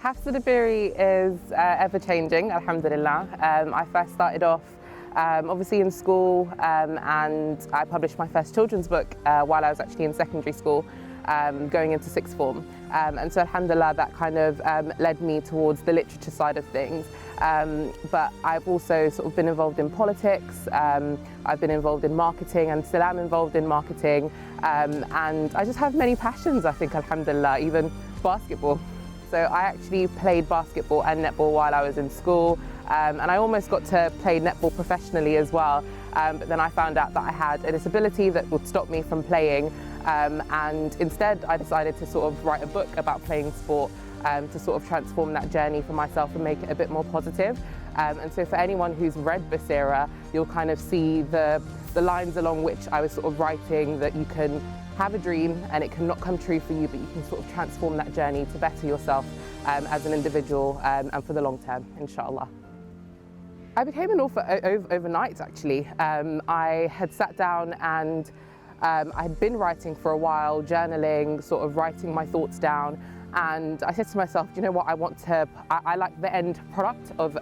Hafsah Dabiri is ever-changing, alhamdulillah. I first started off obviously in school and I published my first children's book while I was actually in secondary school, going into sixth form. And so alhamdulillah, that kind of led me towards the literature side of things. But I've also sort of been involved in politics, I've been involved in marketing and still am involved in marketing. And I just have many passions, I think, alhamdulillah, even basketball. So I actually played basketball and netball while I was in school, and I almost got to play netball professionally as well, but then I found out that I had a disability that would stop me from playing, and instead I decided to sort of write a book about playing sport to sort of transform that journey for myself and make it a bit more positive. And so for anyone who's read Basira, you'll kind of see the lines along which I was sort of writing that you can have a dream and it can not come true for you, but you can sort of transform that journey to better yourself as an individual and for the long term, inshallah. I became an author overnight, actually. I had sat down and I had been writing for a while, journaling, sort of writing my thoughts down. And I said to myself, you know what, I like the end product of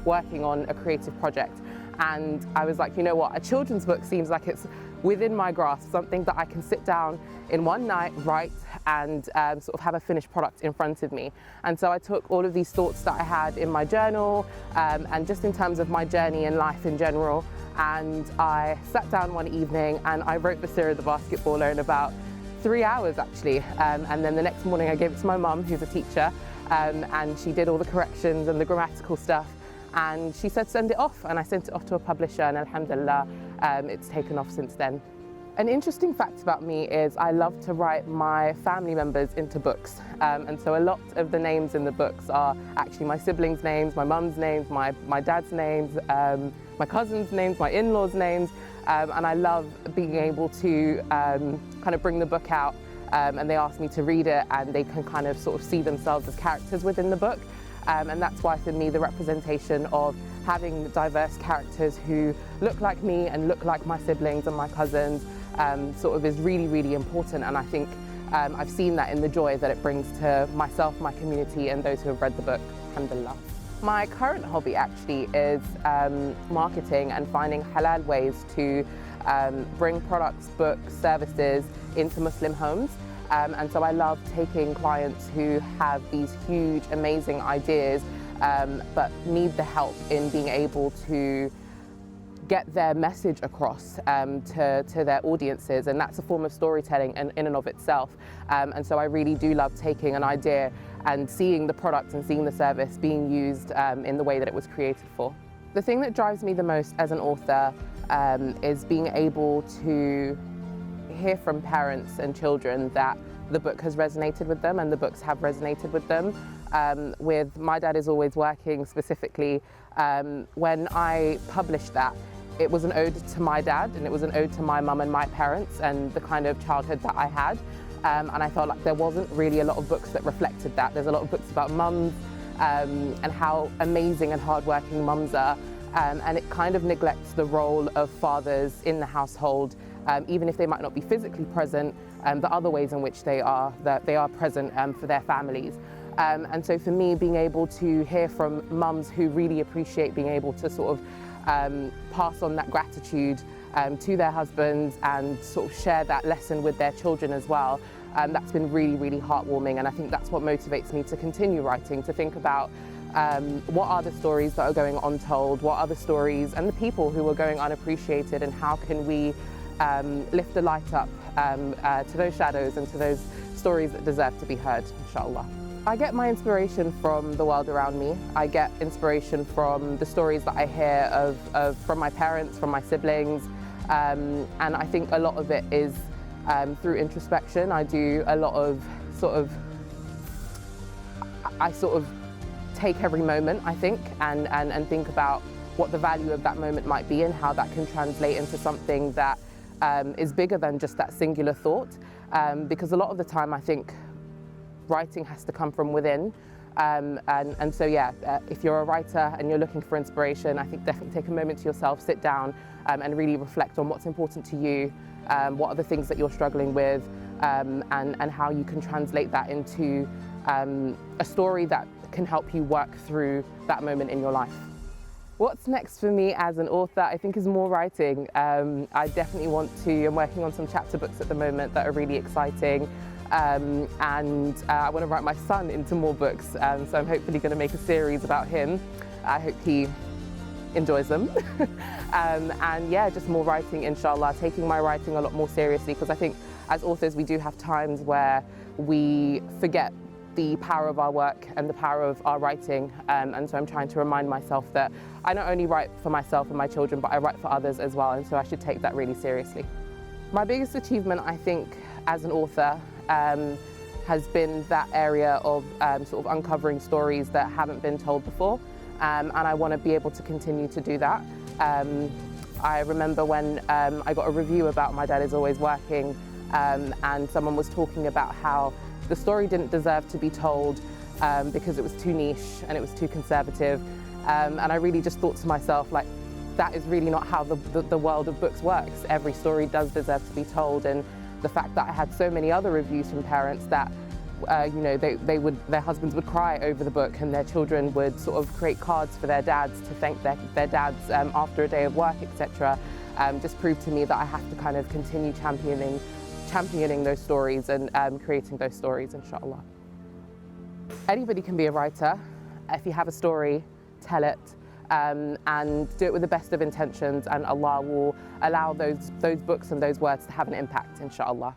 working on a creative project. And I was like, you know what, a children's book seems like it's within my grasp, something that I can sit down in one night, write, and sort of have a finished product in front of me. And so I took all of these thoughts that I had in my journal and just in terms of my journey in life in general, and I sat down one evening and I wrote Basira the basketballer in about 3 hours actually, and then the next morning I gave it to my mum, who's a teacher, and she did all the corrections and the grammatical stuff, and she said send it off, and I sent it off to a publisher, and alhamdulillah, it's taken off since then. An interesting fact about me is I love to write my family members into books, and so a lot of the names in the books are actually my siblings' names, my mum's names, my dad's names, my cousins' names, my in-laws' names, and I love being able to kind of bring the book out, and they ask me to read it and they can kind of sort of see themselves as characters within the book. And that's why for me the representation of having diverse characters who look like me and look like my siblings and my cousins sort of is really, really important, and I think I've seen that in the joy that it brings to myself, my community and those who have read the book, alhamdulillah. My current hobby actually is marketing and finding halal ways to bring products, books, services into Muslim homes. And so I love taking clients who have these huge, amazing ideas, but need the help in being able to get their message across to their audiences, and that's a form of storytelling in and of itself. And so I really do love taking an idea and seeing the product and seeing the service being used in the way that it was created for. The thing that drives me the most as an author is being able to hear from parents and children that the book has resonated with them and the books have resonated with them. With My Dad Is Always Working specifically, when I published that, it was an ode to my dad and it was an ode to my mum and my parents and the kind of childhood that I had. And I felt like there wasn't really a lot of books that reflected that. There's a lot of books about mums and how amazing and hardworking mums are. And it kind of neglects the role of fathers in the household, even if they might not be physically present, the other ways in which they are present for their families. And so for me, being able to hear from mums who really appreciate being able to sort of pass on that gratitude to their husbands and sort of share that lesson with their children as well, that's been really, really heartwarming, and I think that's what motivates me to continue writing, to think about what are the stories that are going untold, what are the stories and the people who are going unappreciated, and how can we lift the light up to those shadows and to those stories that deserve to be heard, inshallah. I get my inspiration from the world around me. I get inspiration from the stories that I hear from my parents, from my siblings, and I think a lot of it is through introspection. I do a lot of I take every moment, I think, and think about what the value of that moment might be and how that can translate into something that is bigger than just that singular thought. Because a lot of the time I think writing has to come from within. And so yeah, if you're a writer and you're looking for inspiration, I think definitely take a moment to yourself, sit down and really reflect on what's important to you, what are the things that you're struggling with, and how you can translate that into a story that can help you work through that moment in your life. What's next for me as an author, I think, is more writing. I definitely I'm working on some chapter books at the moment that are really exciting. And I want to write my son into more books. So I'm hopefully going to make a series about him. I hope he enjoys them. And yeah, just more writing, inshallah, taking my writing a lot more seriously, because I think as authors we do have times where we forget the power of our work and the power of our writing, and so I'm trying to remind myself that I not only write for myself and my children, but I write for others as well, and so I should take that really seriously. My biggest achievement, I think, as an author has been that area of sort of uncovering stories that haven't been told before, and I want to be able to continue to do that. I remember when I got a review about My Dad Is Always Working, and someone was talking about how the story didn't deserve to be told because it was too niche and it was too conservative, and I really just thought to myself, like, that is really not how the world of books works. Every story does deserve to be told, and the fact that I had so many other reviews from parents that you know, their husbands would cry over the book, and their children would sort of create cards for their dads to thank their dads after a day of work, etc. Just proved to me that I have to kind of continue championing those stories and creating those stories, inshallah. Anybody can be a writer. If you have a story, tell it, and do it with the best of intentions, and Allah will allow those books and those words to have an impact, inshallah.